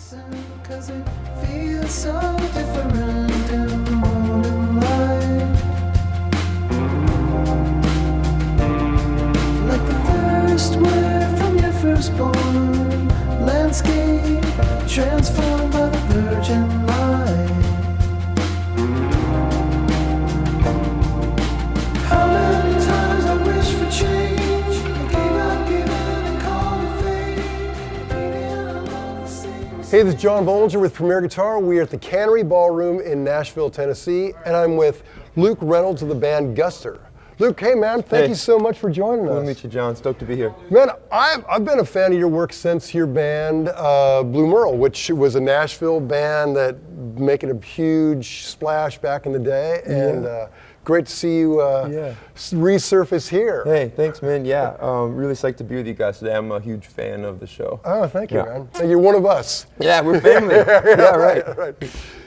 'Cause it feels so different in the morning light. Like the first word from your firstborn landscape, transformed by the virgin light. How many times I wish for change, I gave up giving and called it fate. Baby, I love the same. Hey, this is John Bollinger with Premier Guitar. We are at the Cannery Ballroom in Nashville, Tennessee, and I'm with Luke Reynolds of the band Guster. Luke, hey man, thank you so much for joining us. Good to meet you, John. Stoked to be here. Man, I've been a fan of your work since your band, Blue Merle, which was a Nashville band that making a huge splash back in the day, and great to see you resurface here. Hey, thanks, man. Yeah, really psyched to be with you guys today. I'm a huge fan of the show. Oh, thank you, man. You're one of us. Yeah, we're family. Yeah, right.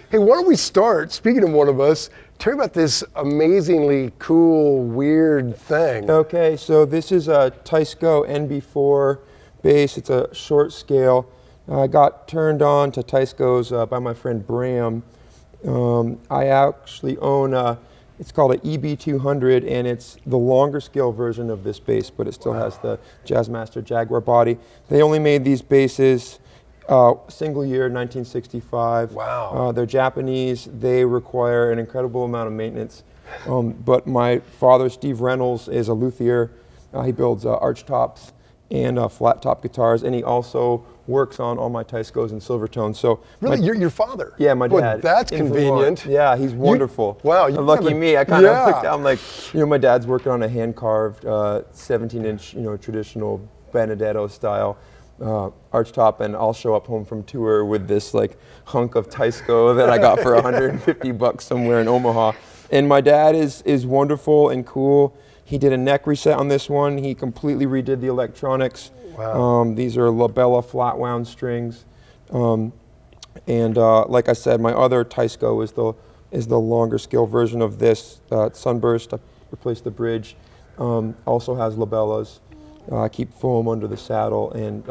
Hey, why don't we start, speaking of one of us, tell me about this amazingly cool, weird thing. Okay, so this is a Teisco NB4 bass. It's a short scale. I got turned on to Teisco's by my friend Bram. I actually own it's called an EB200, and it's the longer scale version of this bass, but it still has the Jazzmaster Jaguar body. They only made these basses single year, 1965. Wow. They're Japanese. They require an incredible amount of maintenance. But my father, Steve Reynolds, is a luthier. He builds archtops and flat top guitars, and he also works on all my Teiscos and Silvertone. So really, your father? Yeah, my dad. Well, that's convenient. Yeah, he's wonderful. Wow. Lucky me. I kind of looked, I'm like, my dad's working on a hand-carved 17-inch, traditional Benedetto style archtop, and I'll show up home from tour with this like hunk of Teisco that I got for $150 somewhere in Omaha. And my dad is wonderful and cool. He did a neck reset on this one. He completely redid the electronics. Wow. These are Labella flatwound strings. Like I said, my other Teisco is the longer scale version of this. Sunburst, I replaced the bridge. Also has labellas. I keep foam under the saddle, and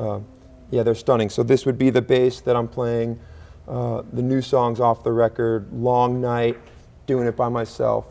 they're stunning. So this would be the bass that I'm playing, the new songs off the record, Long Night, doing it by myself,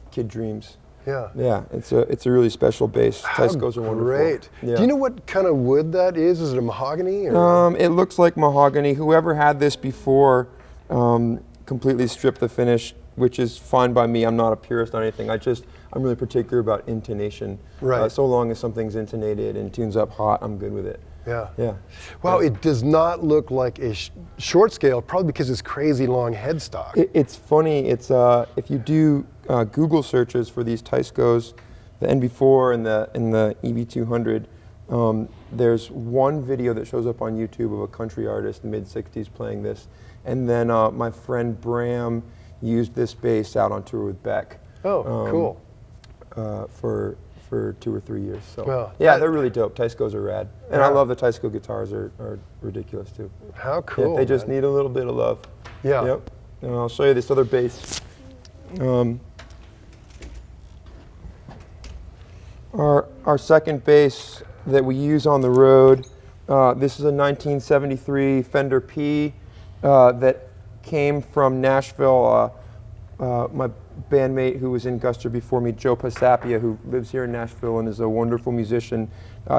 Kid Dreams. Yeah, it's a really special bass. Teiscos are wonderful. Great. Yeah. Do you know what kind of wood that is? Is it a mahogany? Or? It looks like mahogany. Whoever had this before completely stripped the finish, which is fine by me. I'm not a purist on anything. I'm really particular about intonation. Right. So long as something's intonated and tunes up hot, I'm good with it. Yeah. Wow, it does not look like a short scale, probably because it's crazy long headstock. It's funny. It's if you do Google searches for these Teiscos, the NB4 and the EB200, there's one video that shows up on YouTube of a country artist in the mid-'60s playing this, and then my friend Bram used this bass out on tour with Beck. Oh, cool. For 2 or 3 years. So well, they're really dope. Teiscos are rad. And I love the Teisco guitars are ridiculous too. How cool. They just need a little bit of love. Yeah. Yep. And I'll show you this other bass. Our second bass that we use on the road, this is a 1973 Fender P that came from Nashville. My bandmate who was in Guster before me, Joe Pasapia, who lives here in Nashville and is a wonderful musician,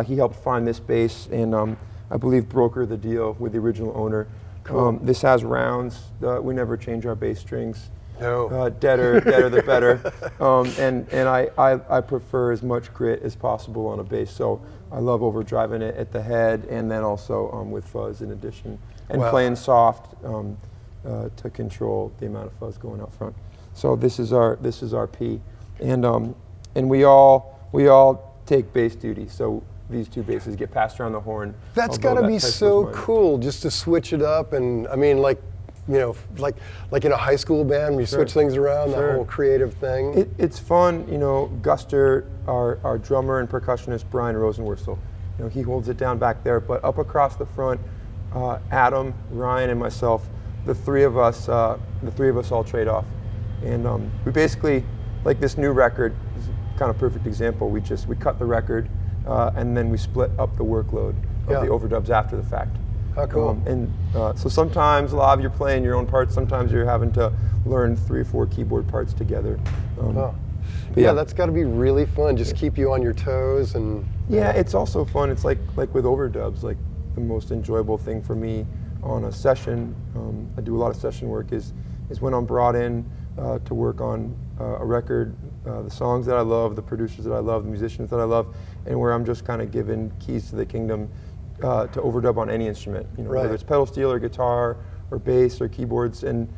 he helped find this bass and I believe broker the deal with the original owner. Cool. This has rounds. We never change our bass strings. No. Deader the better. And I prefer as much grit as possible on a bass, so I love overdriving it at the head and then also with fuzz in addition, and playing soft to control the amount of fuzz going out front. So this is our P, and we all take bass duty. So these two basses get passed around the horn. That's got to be so cool, just to switch it up. And I mean, like in a high school band, we switch things around. That whole creative thing. It's fun. Guster, our drummer and percussionist Brian Rosenwurstel, he holds it down back there. But up across the front, Adam, Ryan, and myself, the three of us all trade off. And we basically, like this new record, is kind of perfect example. We cut the record, and then we split up the workload of the overdubs after the fact. How cool. And So sometimes live you're playing your own parts. Sometimes you're having to learn 3 or 4 keyboard parts together. Oh. But Yeah, that's got to be really fun. Just keep you on your toes and. Yeah, it's also fun. It's like with overdubs, like the most enjoyable thing for me on a session. I do a lot of session work is when I'm brought in to work on a record, the songs that I love, the producers that I love, the musicians that I love, and where I'm just kind of given keys to the kingdom to overdub on any instrument. You know, Right. whether it's pedal steel or guitar or bass or keyboards, and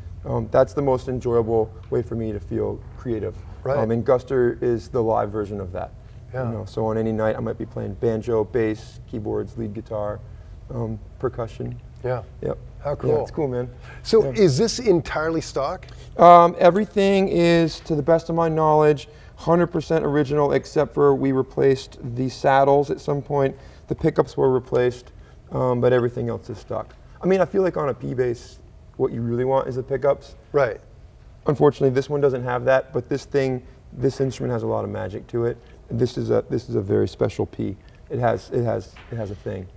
that's the most enjoyable way for me to feel creative. Right. And Guster is the live version of that. Yeah. You know, so on any night I might be playing banjo, bass, keyboards, lead guitar, percussion. Yeah. Yep. How cool. Yeah, it's cool, man. So Yeah. is this entirely stock? Everything is, to the best of my knowledge, 100% original, except for we replaced the saddles at some point. The pickups were replaced, but everything else is stock. I mean, I feel like on a P bass, what you really want is the pickups. Right. Unfortunately, this one doesn't have that, but this instrument has a lot of magic to it. This is a very special P. It has a thing.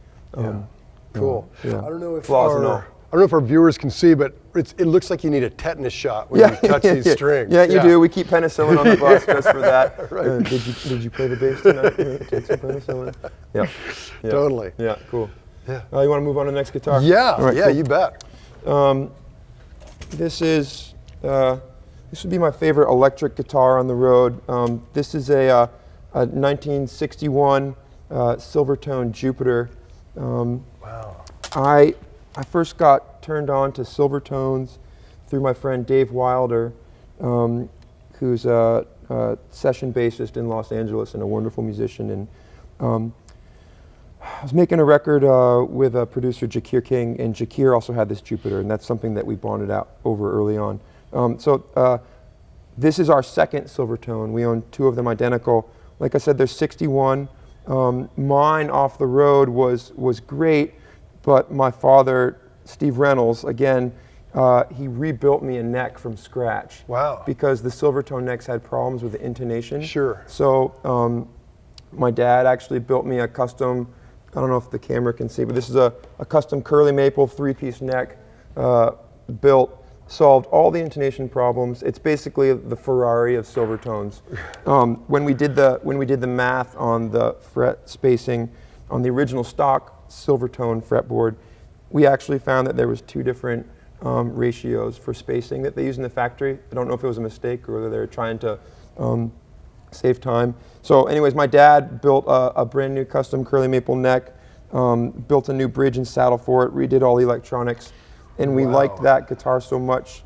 Cool. Yeah. I don't know if Flaws and all. I don't know if our viewers can see, but it looks like you need a tetanus shot when you touch these strings. Yeah, you do. We keep penicillin on the bus just for that. Right. Did you play the bass tonight? Take some penicillin. Yeah. Totally. Yeah. Cool. Yeah. You want to move on to the next guitar? Yeah. All right, Yeah. cool. You bet. This would be my favorite electric guitar on the road. This is a 1961 Silvertone Jupiter. Wow. I first got turned on to Silvertones through my friend Dave Wilder, who's a session bassist in Los Angeles and a wonderful musician. And I was making a record with a producer, Jakir King, and Jakir also had this Jupiter, and that's something that we bonded out over early on. This is our second Silvertone. We own 2 of them identical. Like I said, there's 61. Mine off the road was great, but my father, Steve Reynolds, again, he rebuilt me a neck from scratch. Wow. Because the Silvertone necks had problems with the intonation. Sure. So my dad actually built me a custom, I don't know if the camera can see, but this is a custom curly maple 3-piece neck built, solved all the intonation problems. It's basically the Ferrari of Silvertones. When we did the math on the fret spacing on the original stock Silvertone fretboard, we actually found that there was 2 different ratios for spacing that they use in the factory. I don't know if it was a mistake or whether they were trying to save time. So anyways, my dad built a brand new custom curly maple neck, built a new bridge and saddle for it, redid all the electronics, and we liked that guitar so much.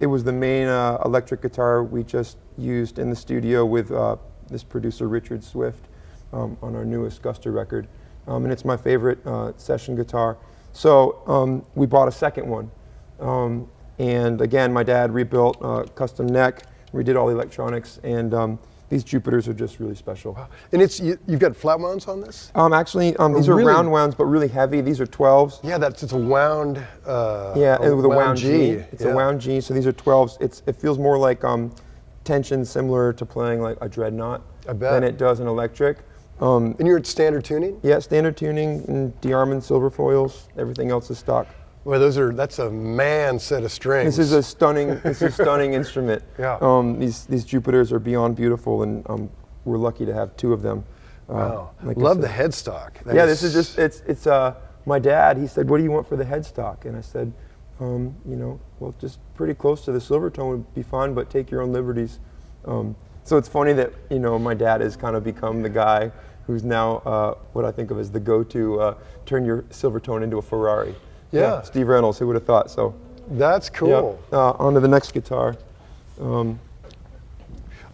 It was the main electric guitar we just used in the studio with this producer Richard Swift on our newest Guster record. And it's my favorite session guitar. So we bought a second one. And again, my dad rebuilt a custom neck, redid all the electronics, and these Jupiters are just really special. Wow. And you've got flatwounds on this? Actually, these are really? roundwounds, but really heavy. These are 12s. Yeah, it's a wound. Yeah, with a wound G. It's a wound G, so these are 12s. It feels more like tension similar to playing like a dreadnought than it does an electric. And you're at standard tuning? Yeah, standard tuning and DeArmond Silver Foils. Everything else is stock. Well, that's a man set of strings. This is a stunning instrument. Yeah. These Jupiters are beyond beautiful, and we're lucky to have 2 of them. Wow. Like I Love the said. headstock. Yeah, this is just it's my dad. He said, "What do you want for the headstock?" And I said, well, just pretty close to the Silvertone would be fine, but take your own liberties. So it's funny that my dad has kind of become the guy who's now what I think of as the go-to turn your Silvertone into a Ferrari. Yeah. Steve Reynolds, who would have thought? So that's cool. On to the next guitar. I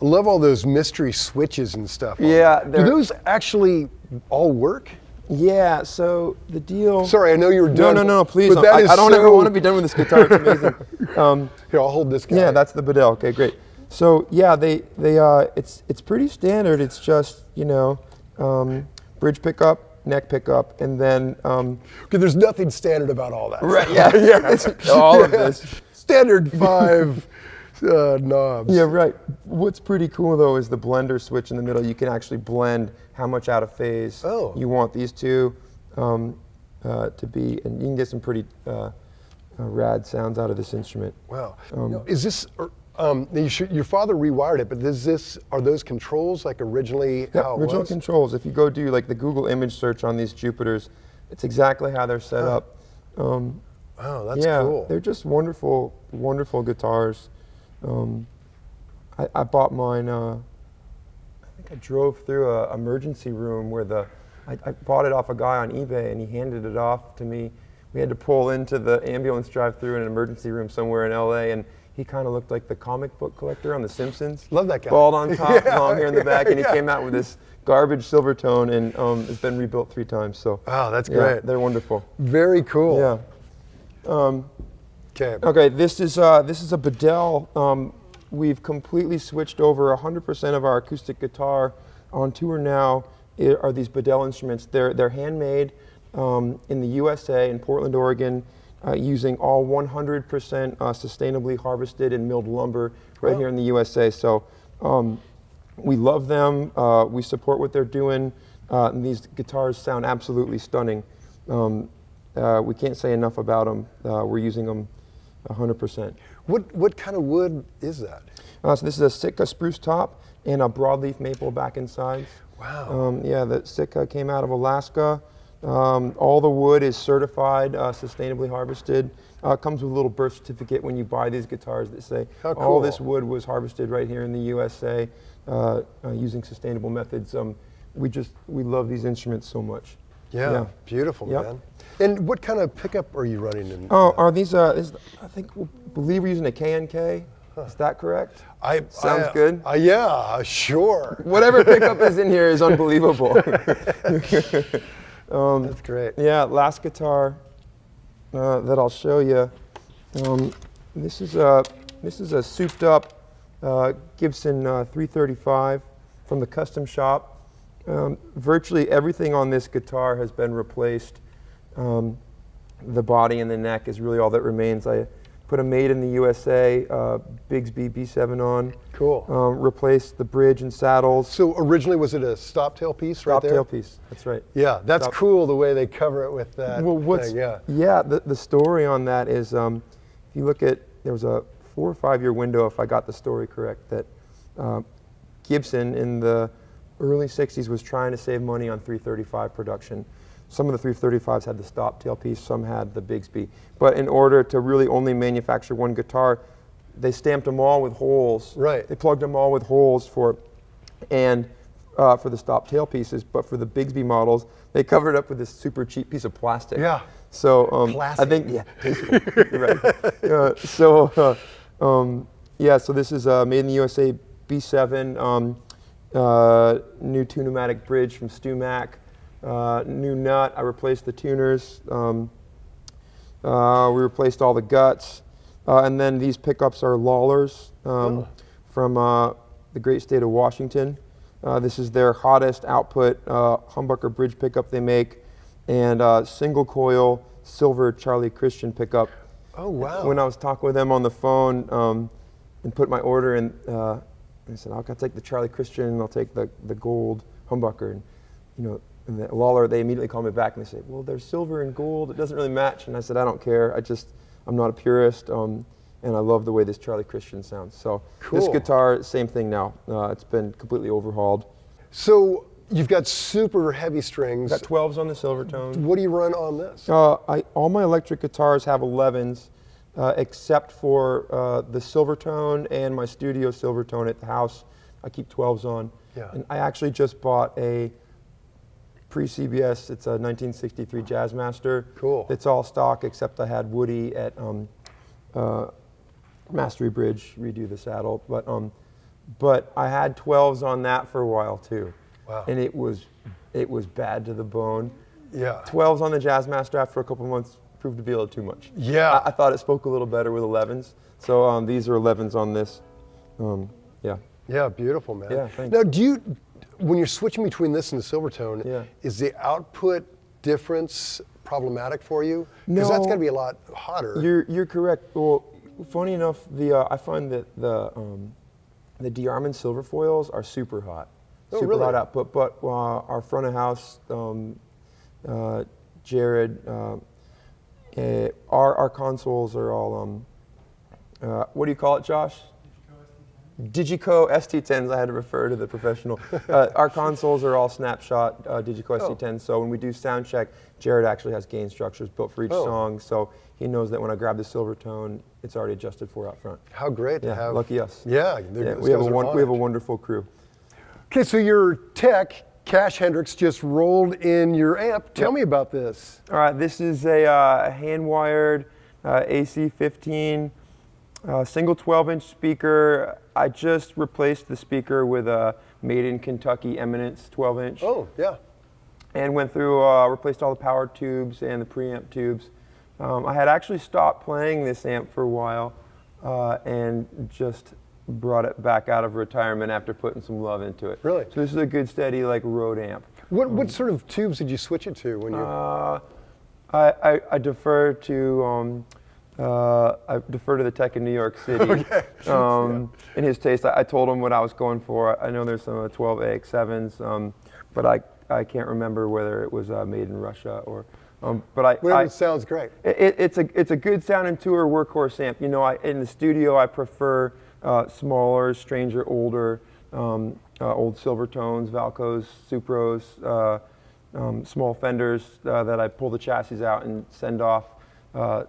love all those mystery switches and stuff. Yeah, Do those actually all work? Yeah, so the deal... Sorry, I know you were done. No, please. But that is I don't ever so- want to be done with this guitar. It's amazing. Here, I'll hold this guy. Yeah, that's the Bedell. Okay, great. So yeah, it's pretty standard. It's just bridge pickup, neck pickup, and then Okay, there's nothing standard about all that. right. Yeah, it's all of this. Standard 5 knobs. Yeah, right. What's pretty cool though is the blender switch in the middle. You can actually blend how much out of phase Oh. you want these 2. to be, and you can get some pretty rad sounds out of this instrument. Wow. Now, is this? Your father rewired it, but are those controls like originally how it Original was? controls. If you go do like the Google image search on these Jupiters, it's exactly how they're set up. Oh, that's yeah, cool. they're just wonderful, wonderful guitars. I bought mine. I think I drove through a emergency room where I bought it off a guy on eBay, and he handed it off to me. We had to pull into the ambulance drive-through in an emergency room somewhere in LA, and he kind of looked like the comic book collector on The Simpsons. Love that guy. Bald on top, long hair in the back, and he came out with this garbage Silvertone, and it's been rebuilt 3 times. So. Oh, that's Yeah, great. they're wonderful. Very cool. Yeah. Okay. Okay, this is a Bedell. We've completely switched over 100% of our acoustic guitar on tour now are these Bedell instruments. They're handmade in the USA, in Portland, Oregon, using all 100% sustainably harvested and milled lumber right here in the USA. So we love them. We support what they're doing. And these guitars sound absolutely stunning. We can't say enough about them. We're using them 100%. What kind of wood is that? So this is a Sitka spruce top and a broadleaf maple back and sides. Wow. Yeah, the Sitka came out of Alaska. All the wood is certified, sustainably harvested. Comes with a little birth certificate when you buy these guitars that say How all this cool. wood was harvested right here in the USA using sustainable methods. We love these instruments so much. Yeah, beautiful, Yep. man. And what kind of pickup are you running in? Are these? I believe we're using a KNK. Is that correct? Sounds good. Yeah, sure. Whatever pickup is in here is unbelievable. That's great. Yeah, last guitar that I'll show you. This is a souped up Gibson 335 from the custom shop. Virtually everything on this guitar has been replaced. The body and the neck is really all that remains. I put a made in the USA Bigsby B7 on. Cool. Replaced the bridge and saddles. So originally, was it a stop tail piece right Stop there? tail piece. That's right. Yeah, that's Stop- cool the way they cover it with that thing. Yeah. The story on that is, if you look at, there was a 4 or 5 year window, if I got the story correct, that Gibson in the early 60s was trying to save money on 335 production. Some of the 335s had the stop tail piece, some had the Bigsby. But in order to really only manufacture one guitar, they stamped them all with holes. Right. They plugged them all with holes for the stop tail pieces, but for the Bigsby models, they covered it up with this super cheap piece of plastic. Yeah. So Classy. I think, tasteful. Right. So this is made in the USA B7, new 2-pneumatic bridge from Stu Mac, new nut. I replaced the tuners. We replaced all the guts. And then these pickups are Lawlers from the great state of Washington. This is their hottest output humbucker bridge pickup they make, and single coil silver Charlie Christian pickup. Oh, wow. When I was talking with them on the phone and put my order in, I said, I'll take the Charlie Christian and I'll take the gold humbucker. And, and the Lawler, they immediately called me back and they said, well, there's silver and gold. It doesn't really match. And I said, I don't care. I'm not a purist. And I love the way this Charlie Christian sounds. So this Cool. guitar, same thing now. It's been completely overhauled. So you've got super heavy strings. Got 12s on the Silvertone. What do you run on this? All my electric guitars have 11s, except for the Silvertone and my studio Silvertone at the house. I keep 12s on. Yeah. And I actually just bought a pre-CBS. It's a 1963 Jazzmaster. Cool. It's all stock, except I had Woody at Mastery Bridge redo the saddle. But I had 12s on that for a while too. Wow. And it was bad to the bone. Yeah. 12s on the Jazzmaster after a couple months proved to be a little too much. Yeah. I thought it spoke a little better with 11s. So these are 11s on this. Yeah. Yeah, beautiful, man. Yeah, thanks. Now, when you're switching between this and the Silvertone, is the output difference problematic for you? Because that's No. got to be a lot hotter. You're correct. Well, funny enough, I find that the DeArmond Silver Foils are super hot. Oh, Super really? hot output. But our front of house Jared. Our consoles are all, what do you call it, Josh? Digico ST10s. I had to refer to the professional. Our consoles are all snapshot Digico ST10s. So when we do sound check, Jared actually has gain structures built for each song. So he knows that when I grab the Silvertone, it's already adjusted for out front. How great to have. Lucky us. Yeah, We have a wonderful crew. Okay, so your tech, Cash Hendricks, just rolled in your amp. Tell me about this. All right, this is a hand-wired AC15 single 12-inch speaker. I just replaced the speaker with a made in Kentucky Eminence 12-inch. Oh, yeah. And went through, replaced all the power tubes and the preamp tubes. I had actually stopped playing this amp for a while and just brought it back out of retirement after putting some love into it. Really? So this is a good steady like road amp. What sort of tubes did you switch it to when you? I defer to the tech in New York City. Okay. In his taste, I told him what I was going for. I know there's some 12AX7s, but I can't remember whether it was made in Russia or. But Whatever sounds great. It's a good sounding tour workhorse amp. You know, in the studio I prefer smaller, stranger, older, old Silvertones, Valcos, Supros, small Fenders that I pull the chassis out and send off to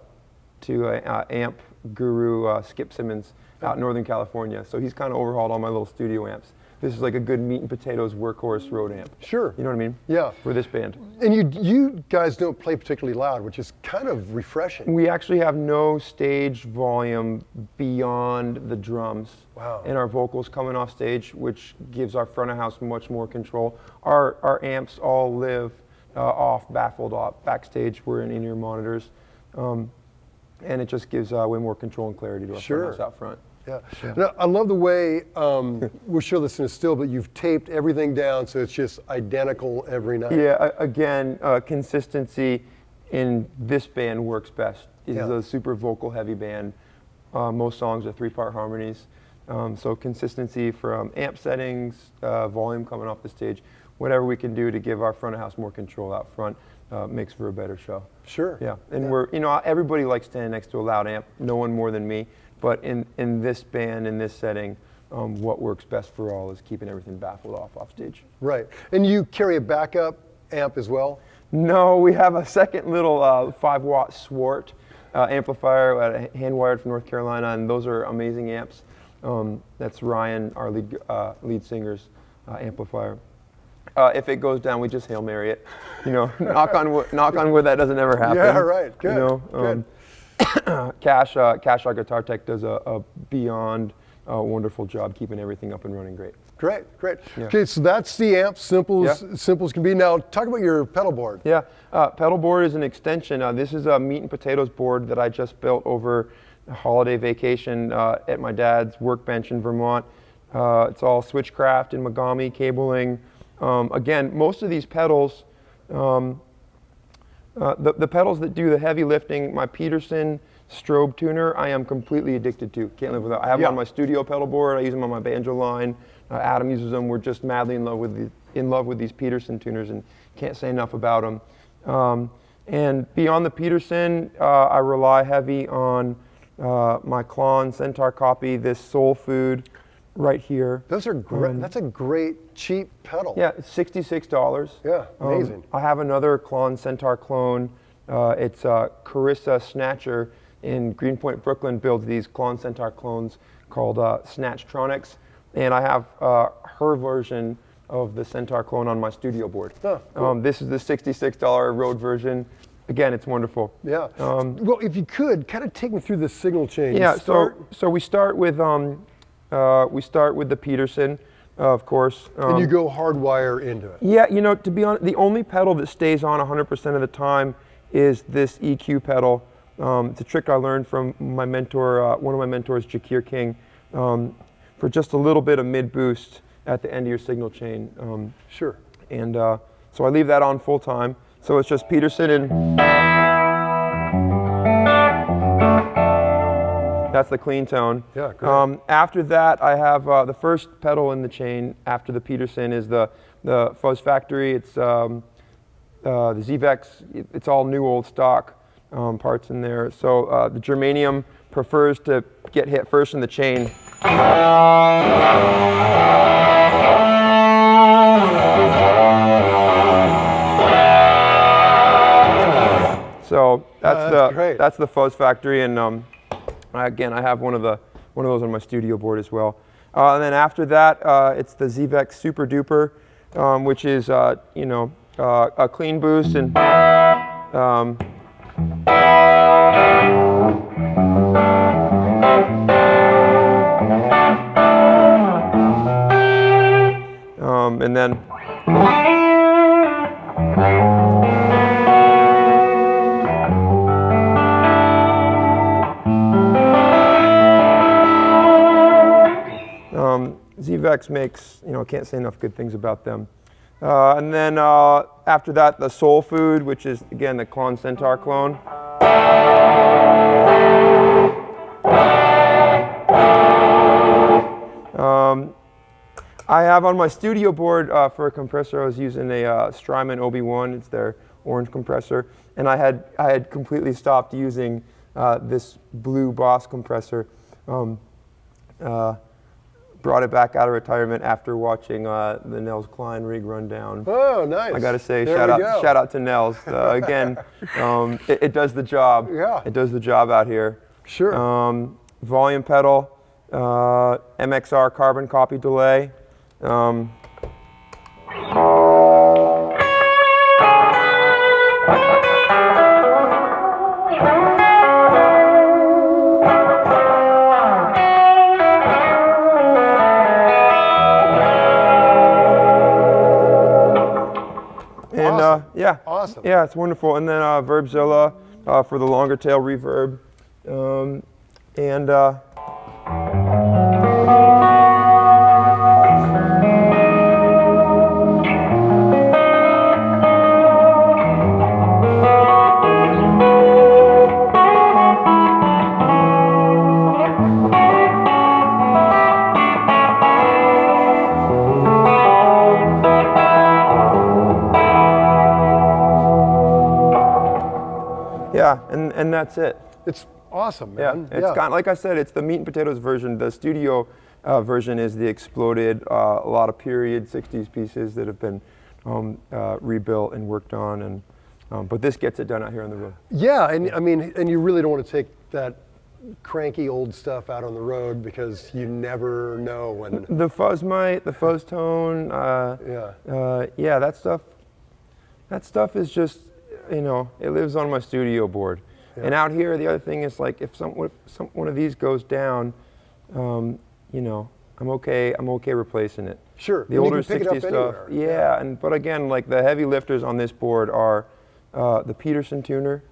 amp guru Skip Simmons out in Northern California. So he's kind of overhauled all my little studio amps. This is like a good meat and potatoes workhorse road amp. Sure. You know what I mean? Yeah. For this band. And you guys don't play particularly loud, which is kind of refreshing. We actually have no stage volume beyond the drums. Wow. And our vocals coming off stage, which gives our front of house much more control. Our amps all live off, baffled off. Backstage, we're in in-ear monitors. And it just gives way more control and clarity to our front house out front. Yeah. Now, I love the way, we'll show this in a still, but you've taped everything down so it's just identical every night. Yeah, again, consistency in this band works best. It's a super vocal heavy band. Most songs are 3-part harmonies. So consistency from amp settings, volume coming off the stage, whatever we can do to give our front of house more control out front makes for a better show. Sure. Yeah, and we're, you know, everybody likes standing next to a loud amp, no one more than me. But in this band, in this setting, what works best for all is keeping everything baffled off stage. Right. And you carry a backup amp as well? No, we have a second little 5-watt Swart amplifier, hand-wired from North Carolina, and those are amazing amps. That's Ryan, our lead singer's amplifier. If it goes down, we just Hail Mary it. You know, knock on wood, that doesn't ever happen. Yeah, right. Good. You know, Good. Cash, our guitar tech, does a beyond wonderful job keeping everything up and running great. Great, great. Yeah. Okay, so that's the amp, simple as can be. Now, talk about your pedal board. Yeah, Pedalboard is an extension. This is a meat and potatoes board that I just built over a holiday vacation at my dad's workbench in Vermont. It's all switchcraft and Megami cabling. Again, most of these pedals, the pedals that do the heavy lifting, my Peterson strobe tuner, I am completely addicted to. Can't live without. I have them on my studio pedal board. I use them on my banjo line. Adam uses them. We're just madly in love with these Peterson tuners, and can't say enough about them. And beyond the Peterson, I rely heavy on my Klon Centaur copy, this Soul Food right here. Those are great. That's a great cheap pedal. Yeah, it's $66. Yeah, amazing. I have another Klon Centaur clone. It's Carissa Snatcher in Greenpoint, Brooklyn, builds these Klon Centaur clones called Snatchtronics. And I have her version of the Centaur clone on my studio board. Oh, cool. This is the $66 Rode version. Again, it's wonderful. Yeah. Well, if you could, kind of take me through the signal change. Yeah, so we start with the Peterson, of course. And you go hardwire into it. Yeah, you know, to be honest, the only pedal that stays on 100% of the time is this EQ pedal. It's a trick I learned from my mentor, one of my mentors, Jakir King, for just a little bit of mid boost at the end of your signal chain. Sure. And so I leave that on full time. So it's just Peterson and that's the clean tone. Yeah, great. After that, I have the first pedal in the chain after the Peterson is the Fuzz Factory. It's ZVEX, it's all new old stock parts in there. So the germanium prefers to get hit first in the chain. So that's the fuzz factory, and again, I have one of those on my studio board as well. And then after that, it's the ZVEX Super Duper, which is you know, a clean boost and and then ZVEX makes, you know, I can't say enough good things about them. And then after that, the Soul Food, which is, again, the Klon Centaur clone. I have on my studio board for a compressor, I was using a Strymon OB1, it's their orange compressor, and I had completely stopped using this blue Boss compressor. Brought it back out of retirement after watching the Nels Klein rig rundown. Oh, nice. I got to say, There shout out to Nels. Again, it does the job. Yeah. It does the job out here. Sure. Volume pedal, MXR carbon copy delay. Yeah. Awesome. Yeah, it's wonderful. And then Verbzilla for the longer tail reverb. Yeah, and that's it. It's awesome, Yeah, man. it's got, like I said, it's the meat and potatoes version. The studio version is the exploded, a lot of period 60s pieces that have been rebuilt and worked on, and but this gets it done out here on the road. Yeah, and I mean, and you really don't want to take that cranky old stuff out on the road because you never know when. The fuzz mite, the fuzz tone, yeah, that stuff is just, you know, it lives on my studio board. Yeah. And out here, the other thing is, like, if one of these goes down, you know, I'm okay replacing it. Sure. The older you can pick 60s it up stuff. anywhere. Yeah, but again, like, the heavy lifters on this board are the Peterson tuner,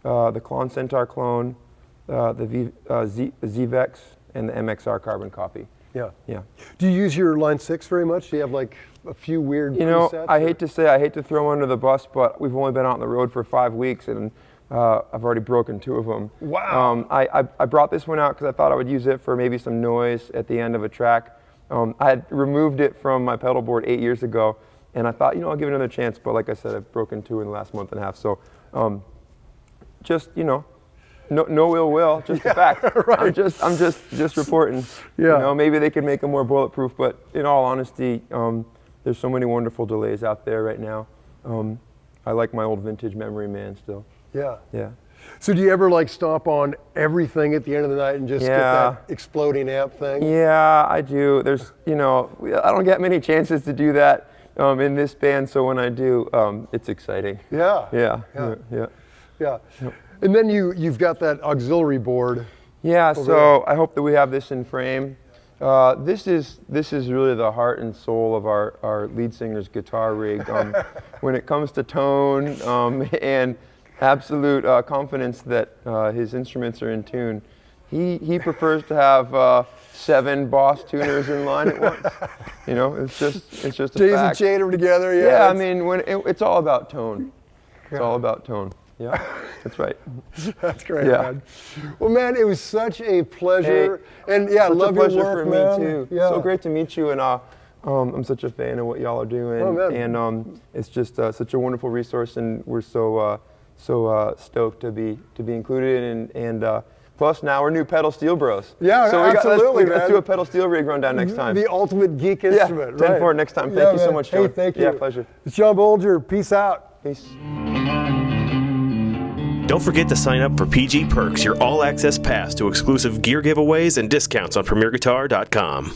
the Klon Centaur clone, the ZVEX, and the MXR carbon copy. Yeah. Yeah. Do you use your Line 6 very much? Do you have like a few weird presets? I hate to throw under the bus, but we've only been out on the road for 5 weeks, and I've already broken 2 of them. Wow. I brought this one out because I thought I would use it for maybe some noise at the end of a track. I had removed it from my pedal board 8 years ago, and I thought, you know, I'll give it another chance. But like I said, I've broken 2 in the last month and a half. So just, you know, no ill will, just a fact. Right. I'm just reporting. Yeah. You know, maybe they could make them more bulletproof, but in all honesty, there's so many wonderful delays out there right now. I like my old vintage Memory Man still. Yeah. Yeah. So do you ever like stomp on everything at the end of the night and just get that exploding amp thing? Yeah, I do. There's, you know, I don't get many chances to do that in this band, so when I do, it's exciting. Yeah. Yeah. Yeah. Yeah. Yeah. And then you've got that auxiliary board. Yeah, so I hope that we have this in frame. This is really the heart and soul of our lead singer's guitar rig. When it comes to tone and absolute confidence that his instruments are in tune, he prefers to have 7 Boss tuners in line at once. You know, it's just a fact. Chain them together. Yeah. Yeah, I mean, it's all about tone. It's all about tone. Yeah, that's right. That's great, Yeah. man. Well, man, it was such a pleasure. Hey, and yeah, such love a pleasure your work, for man. me too. Yeah. So great to meet you, and I'm such a fan of what y'all are doing, Oh, man. and it's just such a wonderful resource, and we're so stoked to be included, and plus now we're new pedal steel bros. Yeah, so absolutely, let's man. do a pedal steel rig rundown next time. The ultimate geek instrument, yeah, right? 10-4 next time. Thank you so man. much, Hey, Joey. thank you. Yeah, pleasure. It's John Bolger. Peace out. Peace. Don't forget to sign up for PG Perks, your all-access pass to exclusive gear giveaways and discounts on PremierGuitar.com.